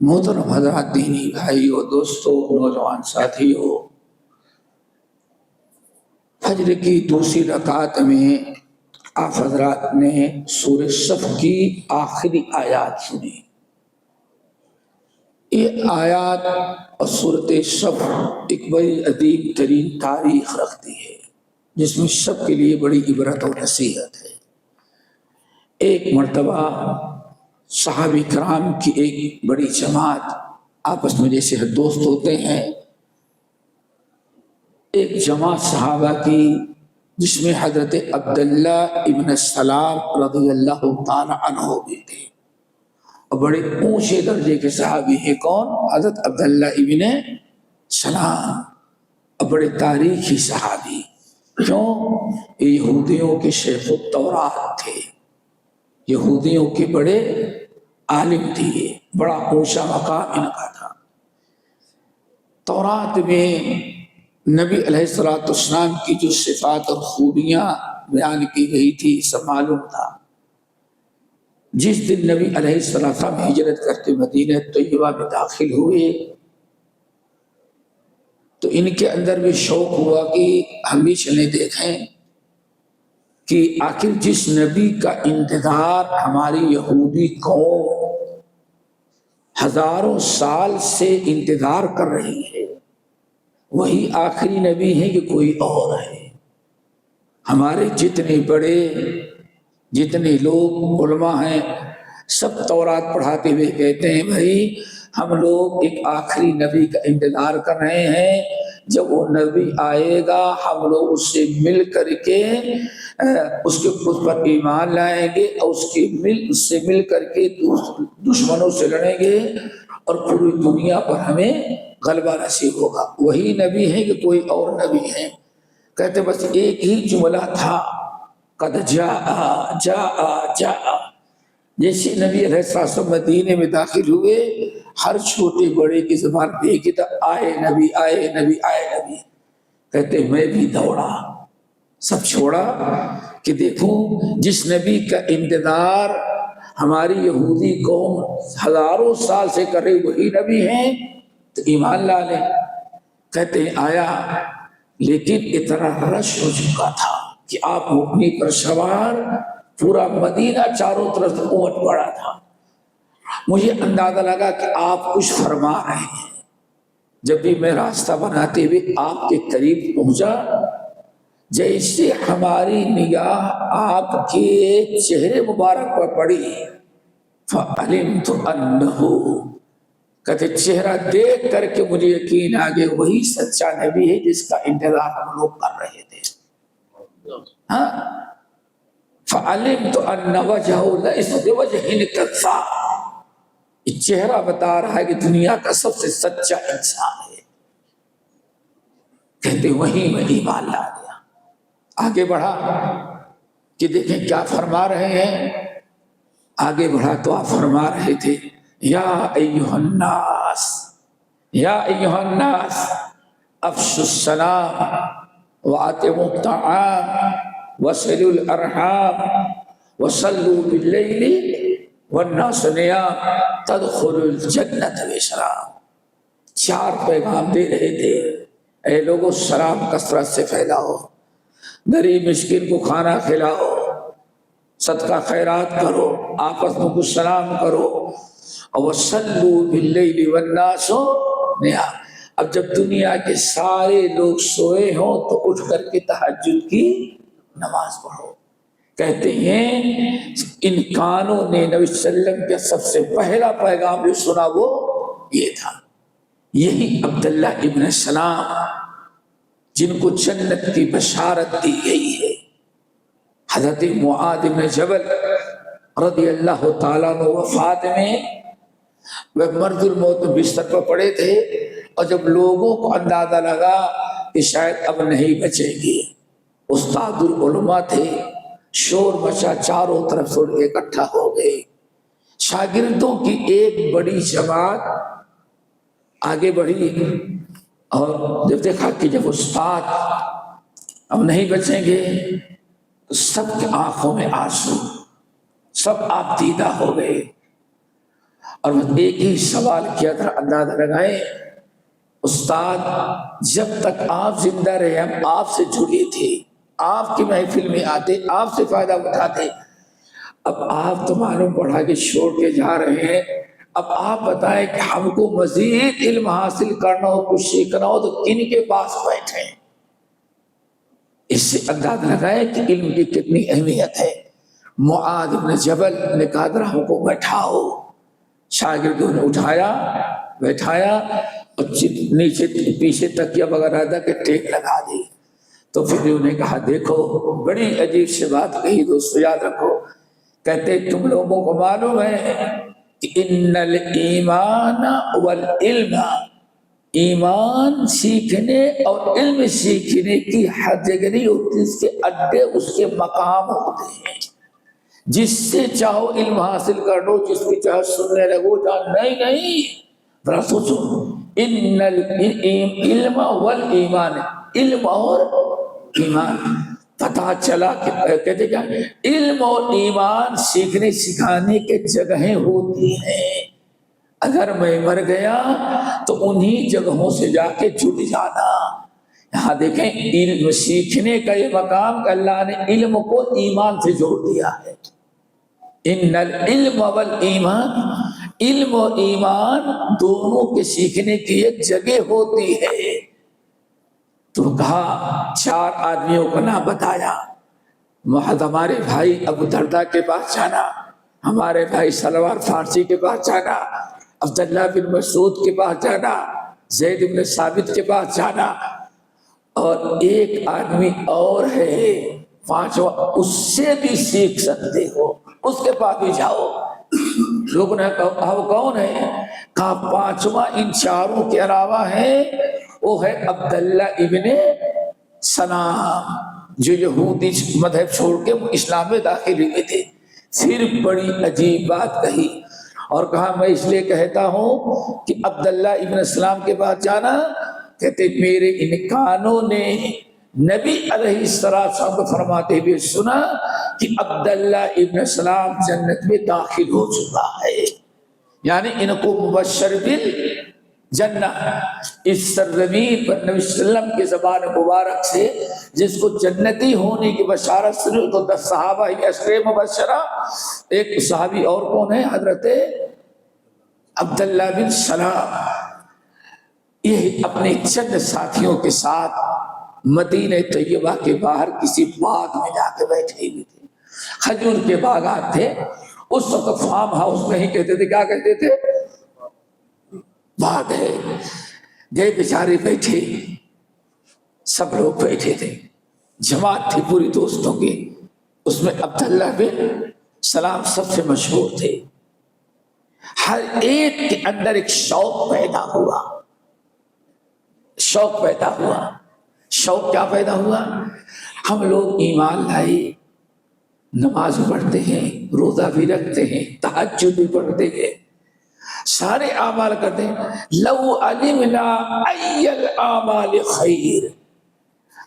محترم حضرات، دینی بھائیو، دوستو، نوجوان ساتھیو، فجر کی دوسری رکعت میں آپ حضرات نے سورہ صف کی آخری آیات سنی۔ یہ آیات اور سورۃ صف ایک بڑی عظیم ترین تاریخ رکھتی ہے، جس میں سب کے لیے بڑی عبرت اور نصیحت ہے۔ ایک مرتبہ صحابہ کرام کی ایک بڑی جماعت آپس میں جیسے دوست ہوتے ہیں، ایک جماعت صحابہ کی جس میں حضرت عبداللہ ابن السلام رضی اللہ تعالی عنہ بھی تھے، اور بڑے اونچے درجے کے صحابی ہیں۔ کون؟ حضرت عبداللہ ابن سلام، اور بڑے تاریخی صحابی۔ کیوں؟ یہ یہودیوں کے شیخ التورات تھے، یہودیوں کے بڑے عالم تھے، بڑا اونچا مقام ان کا تھا۔ تورات میں نبی علیہ السلام کی جو صفات اور خوبیاں بیان کی گئی تھی سب معلوم تھا۔ جس دن نبی علیہ السلام ہجرت کرتے مدینہ طیبہ میں داخل ہوئے تو ان کے اندر بھی شوق ہوا کہ ہم بھی چلیں دیکھیں کہ آخر جس نبی کا انتظار ہماری یہودی قوم ہزاروں سال سے انتظار کر رہی ہے، وہی آخری نبی ہے کہ کوئی اور ہے۔ ہمارے جتنے بڑے جتنے لوگ علماء ہیں سب تورات پڑھاتے ہوئے کہتے ہیں بھائی ہم لوگ ایک آخری نبی کا انتظار کر رہے ہیں، جب وہ نبی آئے گا ہم لوگ اس سے مل کر کے اس پر ایمان لائیں گے، اور اس سے مل کر کے دشمنوں سے لڑیں گے اور پوری دنیا پر ہمیں غلبہ نصیب ہوگا۔ وہی نبی ہے کہ کوئی اور نبی ہے؟ کہتے بس ایک ہی جملہ تھا، قد جاء جاء جاء۔ جیسے نبی علیہ السلام مدینے میں داخل ہوئے، ہر چھوٹے بڑے کی زبان پہ ایک ہی تھا، آئے نبی آئے نبی آئے نبی۔ کہتے میں بھی دوڑا، سب چھوڑا کہ دیکھوں جس نبی کا انتظار ہماری یہودی قوم ہزاروں سال سے کر رہی وہی نبی ہیں تو ایمان لا لیں۔ کہتے ہیں آیا، لیکن اتنا رش ہو چکا تھا کہ آپ اونٹنی پر سوار، پورا مدینہ چاروں طرف سے اونٹ پڑا تھا۔ مجھے اندازہ لگا کہ آپ کچھ فرما رہے ہیں۔ جب بھی میں راستہ بناتے ہوئے آپ کے قریب پہنچا، جیسے ہماری نگاہ آپ کے چہرے مبارک پر پڑی، فعلمت انہ، کہتے چہرہ دیکھ کر کے مجھے یقین آ گیا وہی سچا نبی ہے جس کا انتظار ہم لوگ کر رہے تھے۔ ہاں، فعلمت ان وجہہ لیس بوجہ کذاب، یہ چہرہ بتا رہا ہے کہ دنیا کا سب سے سچا انسان ہے۔ کہتے وہیں میں ایمان لا گیا۔ آگے بڑھا کہ دیکھیں کیا فرما رہے ہیں۔ آگے بڑھا تو آپ فرما رہے تھے یا ایہا الناس، یا ایہا الناس افشوا السلام واتموا الطعام وصلوا الارحام وصلوا باللیل والناس نیام تدخلوا الجنۃ بسلام۔ چار پیغام دے رہے تھے، اے لوگوں سلام کثرت سے پھیلاؤ، غریب مسکین کو کھانا کھلاؤ، صدقہ خیرات کرو، آپس میں کچھ سلام کرو، اور وصلوا باللیل والناس نیام۔ اب جب دنیا کے سارے لوگ سوئے ہوں تو اٹھ کر کے تہجد کی نماز پڑھو۔ کہتے ہیں ان کانوں نے نبی صلی اللہ علیہ وسلم کا سب سے پہلا پیغام جو سنا وہ یہ تھا۔ یہی عبداللہ ابن السلام جن کو جنت کی بشارت دی گئی ہے۔ حضرت معاذ بن جبل رضی اللہ تعالیٰ عنہ وفات میں وہ مرض الموت میں بستر پر پڑے تھے، اور جب لوگوں کو اندازہ لگا کہ شاید اب نہیں بچیں گے، استاد العلماء تھے، شور مچا، چاروں طرف سے اکٹھا ہو گئے۔ شاگردوں کی ایک بڑی جماعت آگے بڑھی، اور جب دیکھا کہ جب استاد اب نہیں بچیں گے تو سب کی آنکھوں میں آنسو، سب آپ دیدہ ہو گئے۔ اور بس ایک ہی سوال کیا تھا، اندازہ لگائیں استاد جب تک آپ زندہ رہے ہم آپ سے جڑے تھے، آپ کی محفل میں آتے، آپ سے فائدہ اٹھاتے، اب آپ تو معلوم پڑھا کے چھوڑ کے جا رہے ہیں، اب آپ بتائیں کہ ہم کو مزید علم حاصل کرنا ہو، کچھ سیکھنا ہو تو کن کے پاس بیٹھیں؟ اس سے اندازہ لگائے کہ علم کی کتنی اہمیت ہے۔ معاذ بن جبل نے کہا ذرا ہم کو بیٹھاؤ، شاگردوں نے اٹھایا، بیٹھایا اور نیچے پیچھے تکیہ وغیرہ رکھ کے ٹیک لگا دی۔ تو پھر انہوں نے کہا دیکھو بڑی عجیب سے بات کہی، دوستو یاد رکھو، کہتے تم لوگوں کو معلوم ہے کہ ان الایمان والعلم، ایمان سیکھنے اور علم سیکھنے کی حد جگہ نہیں ہوتی، اس کے اڈے اس کے مقام ہوتے ہیں۔ جس سے چاہو علم حاصل کر لو، جس کی چاہو سننے لگو، نہیں ذرا سوچو، ان العلم والایمان، علم اور ایمان، پتا چلا کہ کہتے کیا علم اور ایمان سیکھنے سکھانے کے جگہیں ہوتی ہیں، اگر میں مر گیا تو انہی جگہوں سے جا کے جڑ جانا۔ یہاں دیکھیں علم سیکھنے کا یہ مقام کہ اللہ نے علم کو ایمان سے جوڑ دیا ہے۔ ان العلم والایمان، علم و ایمان دونوں کے سیکھنے کی ایک جگہ ہوتی ہے۔ تو کہا 4 آدمیوں کا نام بتایا، محض ہمارے بھائی ابو درداء کے پاس جانا، ہمارے بھائی سلمان فارسی کے پاس جانا، عبداللہ بن مسعود کے پاس جانا، زید بن ثابت کے پاس جانا، اور ایک آدمی اور ہے 5واں، اس سے بھی سیکھ سکتے ہو، اس کے پاس بھی جاؤ۔ لوگوں نے کہا وہ کون ہے؟ کہا 5واں ان 4 کے علاوہ ہے، وہ ہے عبداللہ ابن سلام، جو یہودی مذہب چھوڑ کے اسلام میں داخل ہوئے تھے۔ پھر بڑی عجیب بات کہی اور کہا میں اس لیے کہتا ہوں کہ عبداللہ ابن سلام کے پاس جانا، کہتے میرے ان کانوں نے نبی علیہ السلام کو فرماتے ہوئے سنا کہ عبداللہ ابن سلام جنت میں داخل ہو چکا ہے، یعنی ان کو مبشر بالجنہ۔ اس سرزمین پر نبی صلی اللہ علیہ وسلم کی زبان مبارک سے جس کو جنتی ہونے کی بشارت سنی تو 10 صحابہ ہی عشرے مبشرہ، ایک صحابی اور کون ہے؟ حضرت عبداللہ بن سلام۔ یہ اپنے چند ساتھیوں کے ساتھ مدینہ طیبہ کے باہر کسی باغ میں جا کے بیٹھے ہوئے تھے، کھجور کے باغات تھے اس وقت، فارم ہاؤس نہیں کہتے تھے، کیا کہتے تھے؟ باغ ہے۔ گئے بیچارے بیٹھے، سب لوگ بیٹھے تھے، جماعت تھی پوری دوستوں کی، اس میں عبداللہ بن سلام سب سے مشہور تھے۔ ہر ایک کے اندر ایک شوق پیدا ہوا، شوق پیدا ہوا۔ شوق کیا پیدا ہوا؟ ہم لوگ ایمان لائے، نماز پڑھتے ہیں، روزہ بھی رکھتے ہیں، تہجد بھی پڑھتے ہیں، سارے اعمال کرتے ہیں۔ لو علمنا ای الاعمال خیر،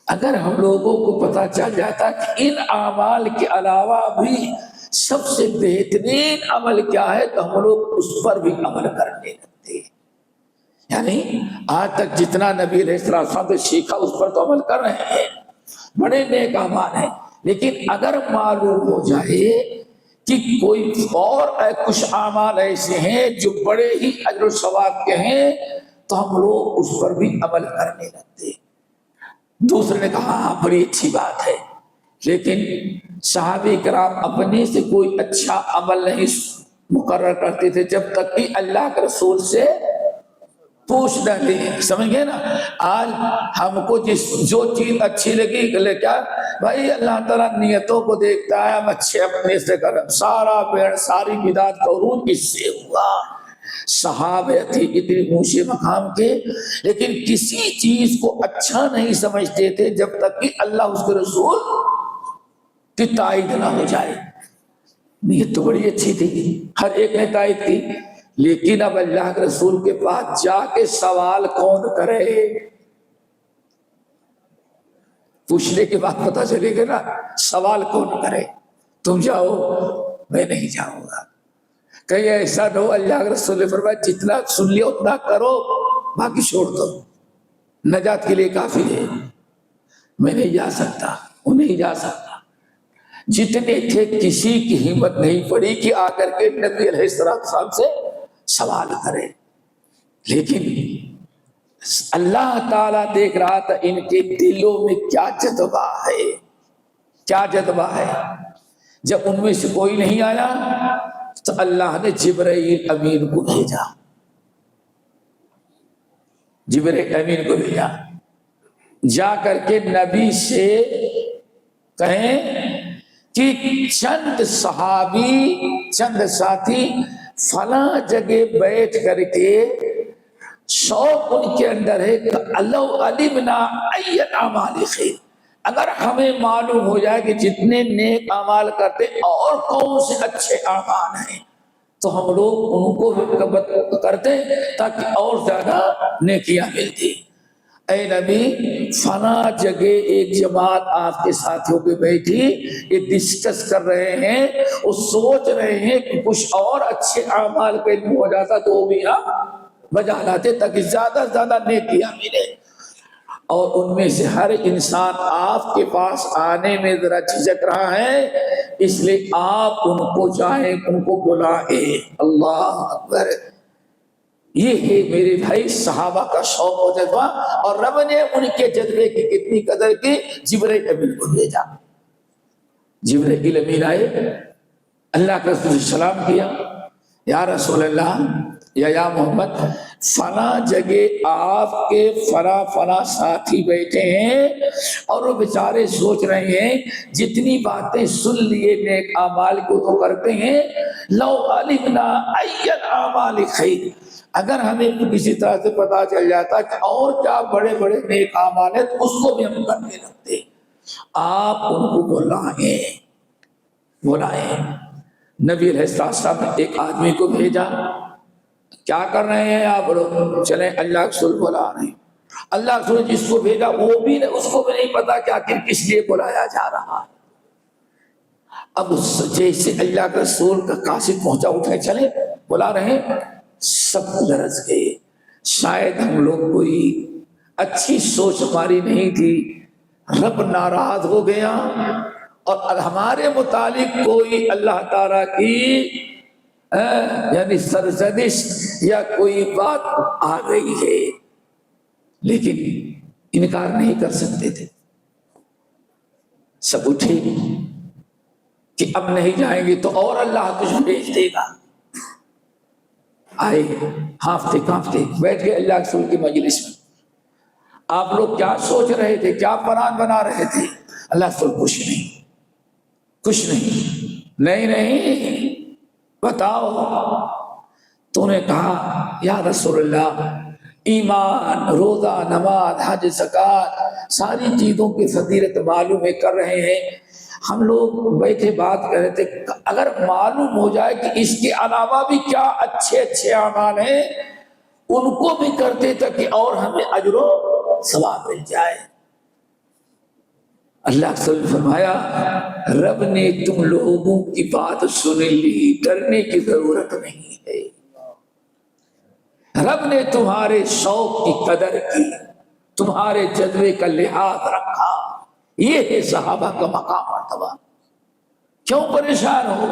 اگر ہم لوگوں کو پتا چل جاتا کہ ان اعمال کے علاوہ بھی سب سے بہترین عمل کیا ہے تو ہم لوگ اس پر بھی عمل کرنے لگتے ہیں۔ یعنی آج تک جتنا نبی علیہ السلام سے سیکھا اس پر تو عمل کر رہے ہیں، بڑے نیک اعمال ہیں، لیکن اگر معلوم ہو جائے کہ کوئی اور کچھ اعمال ایسے ہیں جو بڑے ہی اجر و ثواب کے ہیں تو ہم لوگ اس پر بھی عمل کرنے لگتے ہیں۔ دوسرے نے کہا ہاں بڑی اچھی بات ہے، لیکن صحابہ کرام اپنے سے کوئی اچھا عمل نہیں مقرر کرتے تھے جب تک کہ اللہ کے رسول سے پوچھ نہ لیں۔ سمجھ گئے نا؟ آج ہم کو جو چیز اچھی لگی کیا بھائی اللہ تعالیٰ نیتوں کو دیکھتا ہے، ہم اچھے اپنے سے کریں، سارا پیڑ ساری بدعت کا عروج اس سے ہوا۔ صحابہ تھے اتنے اونچے مقام کے، لیکن کسی چیز کو اچھا نہیں سمجھتے تھے جب تک کہ اللہ اس کے رسول کی تائید نہ ہو جائے۔ نیت تو بڑی اچھی تھی، ہر ایک نے تائید کی، لیکن اب اللہ کے رسول کے پاس جا کے سوال کون کرے؟ پوچھنے کے بعد پتا چلے گا نا، سوال کون کرے؟ تم جاؤ، میں نہیں جاؤں گا۔ کہیں ایسا نہ ہو اللہ کے رسول نے فرمایا جتنا سن لیا اتنا کرو، باقی چھوڑ دو، نجات کے لیے کافی ہے۔ میں نہیں جا سکتا، وہ نہیں جا سکتا۔ جتنے تھے کسی کی ہمت نہیں پڑی کہ آ کر کے نبی علیہ السلام سے سوال کرے، لیکن اللہ تعالیٰ دیکھ رہا تھا ان کے دلوں میں کیا جذبہ ہے، کیا جذبہ ہے۔ جب ان میں سے کوئی نہیں آیا تو اللہ نے جبرائیل امین کو بھیجا، جبرائیل امین کو بھیجا، جا کر کے نبی سے کہیں کہ چند صحابی، چند ساتھی فلاں جگہ بیٹھ کر کے شوق ان کے اندر ہے کہ اللہ علمنا ای الاعمال خیر، اگر ہمیں معلوم ہو جائے کہ جتنے نیک اعمال کرتے اور کون سے اچھے اعمال ہیں تو ہم لوگ ان کو کرتے تاکہ اور زیادہ نیکیاں ملتی۔ اے نبی فلاں جگہ ایک جماعت آپ کے ساتھیوں کے بیٹھی، یہ ڈسکس کر رہے ہیں، وہ سوچ رہے ہیں کہ کچھ اور اچھے اعمال کا علم ہو جاتا تو وہ بھی ہم بجا لاتے تاکہ زیادہ سے زیادہ نیکیاں ملے۔ اور ان میں سے ہر انسان آپ کے پاس آنے میں ذرا جھجک رہا ہے، اس لیے آپ ان کو جائیں، ان کو بلائیں۔ اللہ اکبر! یہ ہے میرے بھائی صحابہ کا شوق و جذبہ، اور رب نے ان کے جذبے کی کتنی قدر کی، جبرائیل امین کو بھیجا۔ جبرائیل امین آئے، اللہ کا رسول سلام کیا، یا رسول اللہ یا محمد فلاں جگہ آپ کے فلاں ساتھی بیٹھے ہیں اور وہ بیچارے سوچ رہے ہیں جتنی باتیں سن لیے نیک اعمال کو تو کرتے ہیں، لو علمنا ای الاعمال خیر، اگر ہمیں کسی طرح سے پتا چل جاتا کہ اور کیا بڑے بڑے نیک اعمال ہیں تو اس کو بھی ہم کرنے لگتے۔ آپ ان کو بلائیں۔ نبی علیہ السلام نے ایک آدمی کو بھیجا، کیا کر رہے ہیں آپ لوگ؟ چلیں اللہ کے رسول بلا رہے ہیں۔ اللہ کے رسول جس کو بھیجا وہ بھی اس کو بھی نہیں پتا کہ آخر کس لیے بلایا جا رہا ہے۔ اب جیسے اللہ کے رسول کا قاصد پہنچا، اٹھے چلے بلا رہے ہیں، سب لرز گئے۔ شاید ہم لوگ کوئی اچھی سوچ ہماری نہیں تھی، رب ناراض ہو گیا اور ہمارے متعلق کوئی اللہ تعالیٰ کی یعنی سرزنش یا کوئی بات آ گئی ہے، لیکن انکار نہیں کر سکتے تھے۔ سب اٹھے کہ اب نہیں جائیں گے تو اور اللہ کچھ بھیج دے گا۔ آئے ہانفتے کانپتے بیٹھ گئے اللہ کے رسول کی مجلس میں۔ آپ لوگ کیا سوچ رہے تھے، کیا پلان بنا رہے تھے؟ اللہ کے رسول کچھ نہیں بتاؤ۔ تو نے کہا یا رسول اللہ ایمان، روزہ، نماز، حج، زکوٰۃ ساری چیزوں کی فضیلت معلوم ہے، کر رہے ہیں۔ ہم لوگ بیٹھے بات کر رہے تھے اگر معلوم ہو جائے کہ اس کے علاوہ بھی کیا اچھے اعمال ہیں ان کو بھی کرتے تاکہ اور ہمیں اجر و ثواب مل جائے۔ اللہ صلی اللہ علیہ وسلم فرمایا رب نے تم لوگوں کی بات سن لی، ڈرنے کی ضرورت نہیں ہے۔ رب نے تمہارے شوق کی قدر کی، تمہارے جذبے کا لحاظ رکھا۔ یہ ہے صحابہ کا مقام مرتبہ۔ کیوں پریشان ہو؟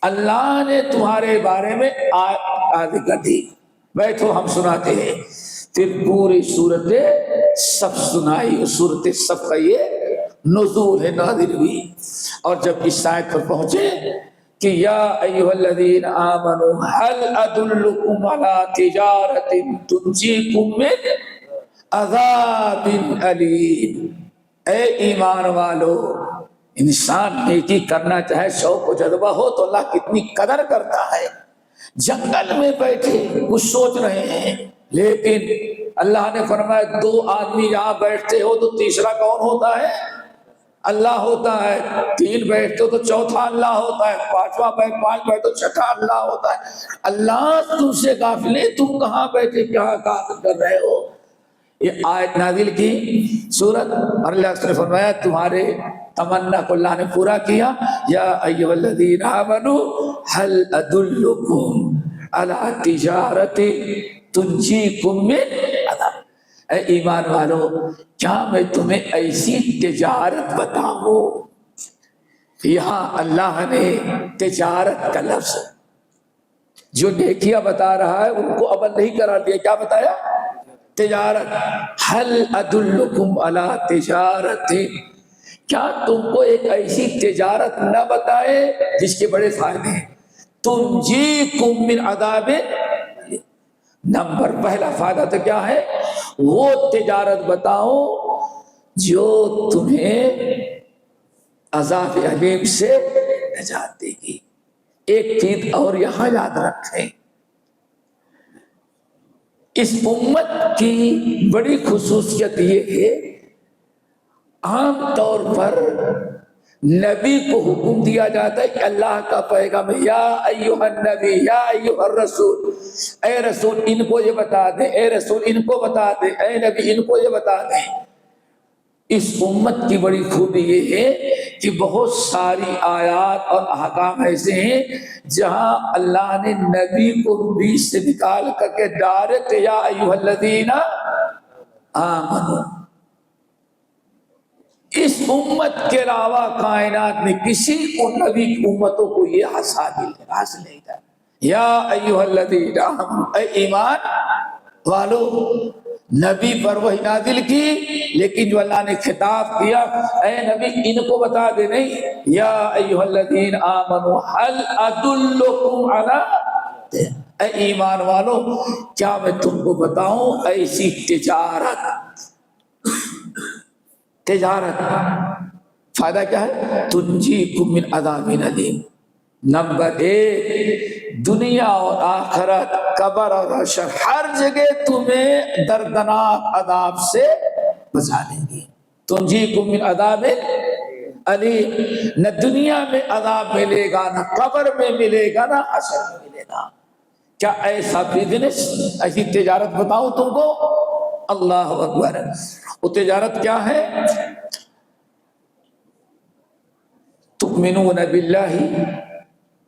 اللہ نے تمہارے بارے میں آیت کر دی، بیٹھو ہم سناتے ہیں۔ پھر پوری صورت صف سنائی، صورت صف کا یہ نزول ہے، نازل ہوئی۔ اور جب اس آیت پر پہنچے کہ یا ایھا الذین آمنوا هل ادلکم علی تجارۃ تنجیکم من عذاب الیم، اے ایمان والو، انسان نیکی کرنا چاہے، شوق و جذبہ ہو تو اللہ کتنی قدر کرتا ہے۔ جنگل میں بیٹھے کچھ سوچ رہے ہیں، لیکن اللہ نے فرمایا دو آدمی یہاں بیٹھتے ہو تو تیسرا کون ہوتا ہے؟ اللہ ہوتا ہے۔ تین بیٹھتے ہو تو چوتھا اللہ ہوتا ہے، پانچواں پانچ بیٹھے تو چھٹا اللہ ہوتا ہے۔ اللہ تم سے غافل ہے، تم کہاں بیٹھے کہاں کام کر رہے ہو؟ یہ آیت نازل کی سورت، اور اللہ نے فرمایا تمہارے تمنا کو اللہ نے پورا کیا. یا ایھا الذین آمنوا هل ادلکم علی تجارت تنجیکم من عذاب. اے ایمان والو کیا میں تمہیں ایسی تجارت بتاؤں. یہاں اللہ نے تجارت کا لفظ جو نیکیاں بتا رہا ہے ان کو عمل نہیں قرار دیا. کیا بتایا؟ تجارت. هل ادلکم علی تجارت، کیا تم کو ایک ایسی تجارت نہ بتائے جس کے بڑے فائدے ہیں. تنجیکم من عذاب. نمبر پہلا فائدہ تو کیا ہے؟ وہ تجارت بتاؤ جو تمہیں عذاب علیم سے نجات دے گی. ایک چیز اور یہاں یاد رکھیں، اس امت کی بڑی خصوصیت یہ ہے عام طور پر نبی کو حکم دیا جاتا ہے کہ اللہ کا پیغام یا ایھا النبی یا ایھا الرسول، اے رسول ان کو یہ بتا دیں، اے رسول ان کو بتا دیں، اے نبی ان کو یہ بتا دیں. اس امت کی بڑی خوبی یہ ہے کہ بہت ساری آیات اور احکام ایسے ہیں جہاں اللہ نے نبی کو بیچ سے نکال کر کے ڈائریکٹ یا ایھا الذین آمنوا. اس امت کے علاوہ کائنات میں کسی کو نبی کی امتوں کو یہ حاصل نہیں تھا. یا ایھا الذین آمنوا، اے ایمان والو. نبی پر وحی نازل کی لیکن جو اللہ نے خطاب کیا اے نبی ان کو بتا دے نہیں. یا ایھا الذین آمنوا هل ادلکم علی، اے ایمان والو کیا میں تم کو بتاؤں ایسی تجارت. تجارت فائدہ کیا ہے؟ تنجیکم من عذاب علیم. نمبر ایک، دنیا اور آخرت، قبر اور حشر، ہر جگہ تمہیں دردناک عذاب سے بچا لیں گی. تنجیکم من عذاب علیم. نہ دنیا میں عذاب ملے گا، نہ قبر میں ملے گا، نہ حشر میں ملے گا. کیا ایسا بزنس، ایسی تجارت بتاؤں تم کو؟ اللہ اکبر. وہ تجارت کیا ہے؟ تؤمنون باللہ،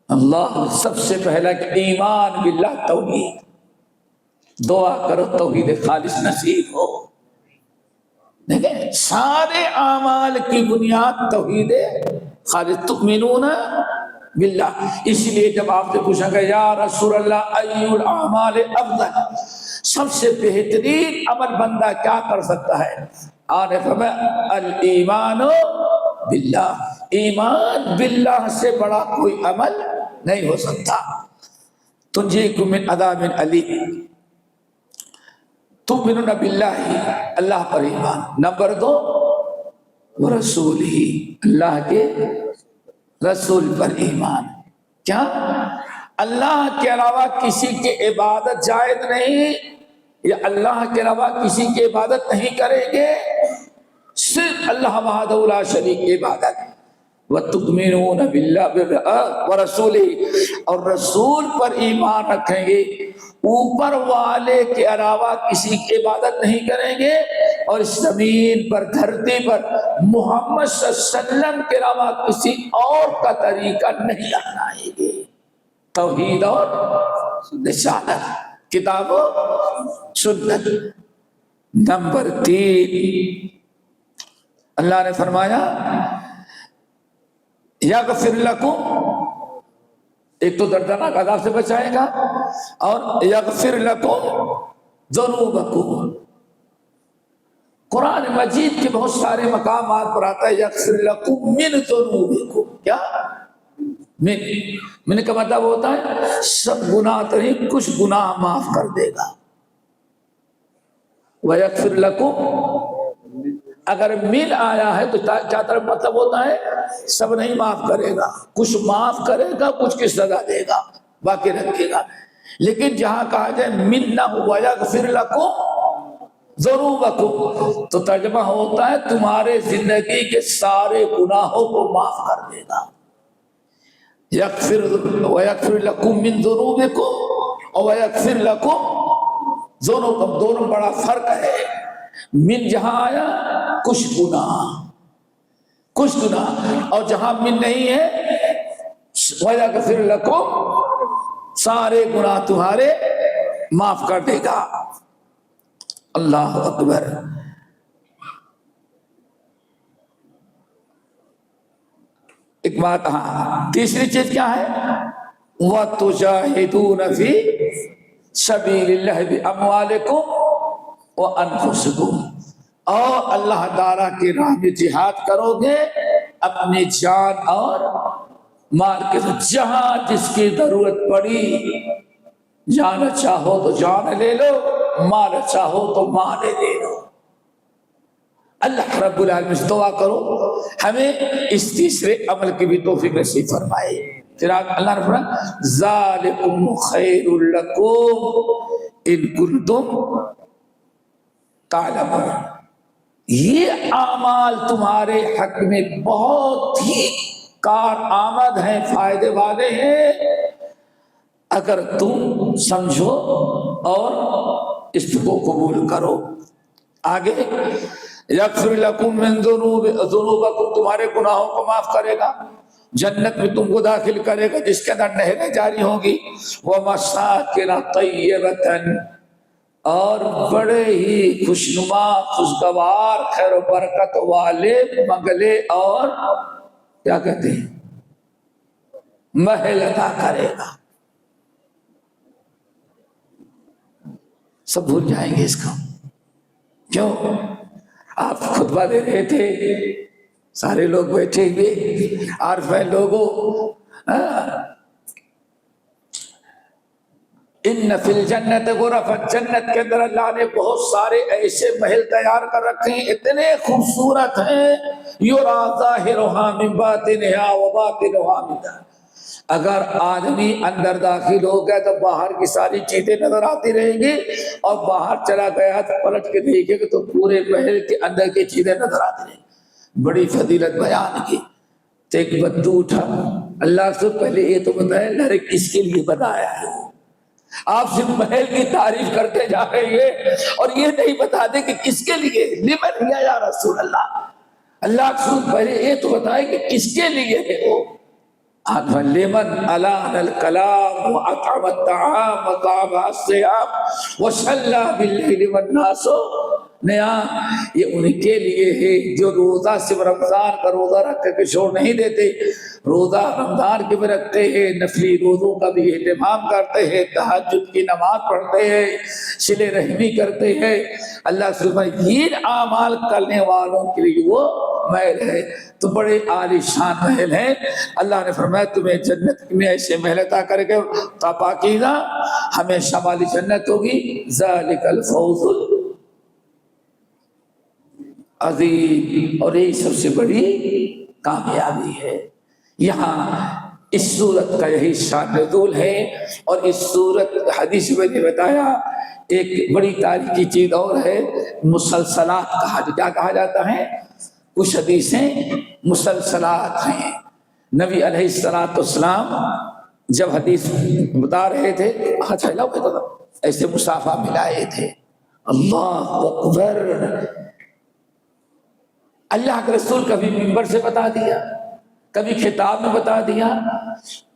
اللہ سب سے پہلا کہ ایمان باللہ، توحید. دعا کرو توحید خالص نصیب ہو. دیکھیں سارے اعمال کی بنیاد توحید خالص. تؤمنون باللہ. اس لیے جب آپ سے پوچھا گیا یا رسول اللہ ای الاعمال افضل، سب سے بہترین عمل بندہ کیا کر سکتا ہے؟ آنے فرمایا الایمان باللہ. ایمان باللہ سے بڑا کوئی عمل نہیں ہو سکتا. تنجیکم من عذاب علیم. تؤمنون باللہ، اللہ پر ایمان. نمبر دو، ورسولہ، اللہ کے رسول پر ایمان. کیا اللہ کے علاوہ کسی کی عبادت جائز نہیں، یا اللہ کے علاوہ کسی کی عبادت نہیں کریں گے، صرف اللہ وحدہ لا شریک کی عبادت. وَتُؤْمِنُونَ بِاللَّهِ وَرَسُولِهِ، اور رسول پر ایمان رکھیں گے، اوپر والے کے علاوہ کسی کی عبادت نہیں کریں گے، اور اس زمین پر دھرتی پر محمد صلی اللہ علیہ وسلم کے علاوہ کسی اور کا طریقہ نہیں اپنائیں گے. توحید اور رسالت، کتاب و سنت. نمبر تین، اللہ نے فرمایا یغفر لکم، ایک تو دردناک عذاب سے بچائے گا، اور یغفر لکم ذنوبکم. قرآن مجید کے بہت سارے مقامات پر آتا ہے یغفر لکم من ذنوبکم. کیا من کا مطلب ہوتا ہے سب گناہ تو نہیں، کچھ گناہ معاف کر دے گا. وَيَغْفِرْ لَكُمْ، اگر من آیا ہے تو کیا طرف مطلب ہوتا ہے سب نہیں معاف کرے گا، کچھ معاف کرے گا، کچھ کی سزا دے گا، باقی رکھے گا. لیکن جہاں کہا جائے من نہ ہوا یغفر لکم ذنوبکم، تو ترجمہ ہوتا ہے تمہارے زندگی کے سارے گناہوں کو معاف کر دے گا. وَيَغْفِرْ لَكُمْ مِنْ ذُنُوبِكُمْ اور وَيَغْفِرْ لَكُمْ ذُنُوبَكُمْ، دونوں بڑا فرق ہے. من جہاں آیا کچھ گناہ، کچھ گناہ، اور جہاں من نہیں ہے وَيَغْفِرْ لَكُمْ، سارے گناہ تمہارے معاف کر دے گا۔ اللہ اکبر۔ ایک بات، ہاں تیسری چیز کیا ہے؟ وَتُجَاهِدُونَ فِي سَبِيلِ اللَّهِ بِأَمْوَالِكُمْ وَأَنفُسِكُمْ، اور اللہ تعالیٰ کی راہ میں جہاد کرو گے اپنی جان اور مال کے ساتھ۔ جہاں جس کی ضرورت پڑی، جانا چاہو تو جان لے لو، مال چاہو تو مال لے لو۔ اللہ رب العالمین سے دعا کرو ہمیں اس تیسرے عمل کی بھی توفیق نصیب فرمائے۔ پھر اللہ نے فرمایا ذالکم خیر لکم ان کنتم تعلمون، یہ اعمال تمہارے حق میں بہت ہی کارآمد ہیں، فائدے والے ہیں، اگر تم سمجھو اور اس کو قبول کرو۔ آگے یغفر لکم من ذنوبکم، تمہارے گناہوں کو معاف کرے گا، جنت میں تم کو داخل کرے گا جس کے اندر نہریں جاری ہوں گی، ومساکن طیبۃ، اور بڑے ہی خوشنما خوشگوار خیر و برکت والے بنگلے اور کیا کہتے ہیں محل عطا کرے گا۔ سب بھول جائیں گے اس کو، کیوں؟ آپ خطبہ دے رہے تھے، سارے لوگ بیٹھے ہوئے، عارف ہے لوگوں، ان فی الجنت غرفا، جنت کے اندر اللہ نے بہت سارے ایسے محل تیار کر رکھے ہیں، اتنے خوبصورت ہیں، یرا ظاہرها من باطنها وباطنها من ظاہرها، اگر آدمی اندر داخل ہو گیا تو باہر کی ساری چیزیں نظر آتی رہیں گی، اور باہر چلا گیا تو پلٹ کے دیکھے گا تو پورے محل کے اندر کی چیزیں نظر آتی رہیں گی۔ بڑی فضیلت بیان کی۔ تو ایک بدو اٹھا، اللہ سے پہلے یہ تو بتائے اللہ نے کس کے لیے بنایا ہے؟ آپ صرف محل کی تعریف کرتے جا رہے ہیں اور یہ نہیں بتا دیں کہ کس کے لیے، لمن ہی یا رسول اللہ، اللہ سے پہلے یہ تو بتائے کہ کس کے لیے ہے وہ۔ لمن الان الکلام واطعم الطعام وطاب الصيام وصلى بالليل والناس نیام، یہ ان کے لیے ہے جو روزہ صرف رمضان کا روزہ رکھ کے چھوڑ نہیں دیتے، روزہ رمضان کے بھی رکھتے ہیں، نفلی روزوں کا بھی اہتمام کرتے ہیں، تہجد کی نماز پڑھتے ہیں، صلہ رحمی کرتے ہیں، اللہ سبحانہ یہ اعمال کرنے والوں کے لیے وہ محل ہے۔ تو بڑے عالی شان محل ہیں۔ اللہ نے فرمایا تمہیں جنت میں ایسے محل عطا کر کے پاکیزہ ہمیشہ والی جنت ہوگی، ذالک الفوز عظیم، اور یہی سب سے بڑی کامیابی ہے۔ یہاں اس صورت کا یہی شان نزول ہے، اور اس صورت حدیث میں نے بتایا ایک بڑی تاریخی چیز اور ہے، مسلسلات کیا کہا جاتا ہے؟ کچھ حدیثیں مسلسلات ہیں۔ نبی علیہ السلام جب حدیث بتا رہے تھے ایسے مصافحہ ملائے تھے، اللہ اکبر، اللہ کے رسول کبھی منبر سے بتا دیا، کبھی خطاب میں بتا دیا،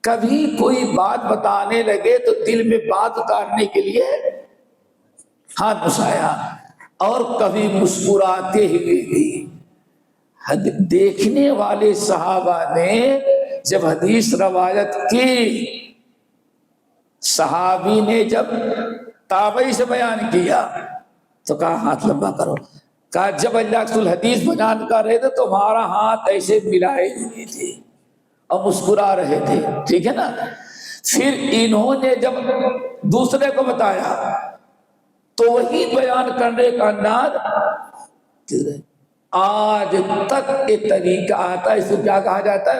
کبھی کوئی بات بتانے لگے تو دل میں بات اتارنے کے لیے ہاتھ اٹھایا، اور کبھی مسکراتے ہوئے بھی۔ دیکھنے والے صحابہ نے جب حدیث روایت کی، صحابی نے جب تابعی سے بیان کیا تو کہا ہاتھ لمبا کرو، کہا جب اللہ کے رسول حدیث بیان کر رہے تھے تو ہمارا ہاتھ ایسے ملائے ہوئے تھے اور مسکرا رہے تھے، ٹھیک ہے نا۔ پھر انہوں نے جب دوسرے کو بتایا تو وہی بیان کرنے کا انداز آج تک یہ طریقہ آتا ہے، اس کو کیا کہا جاتا ہے؟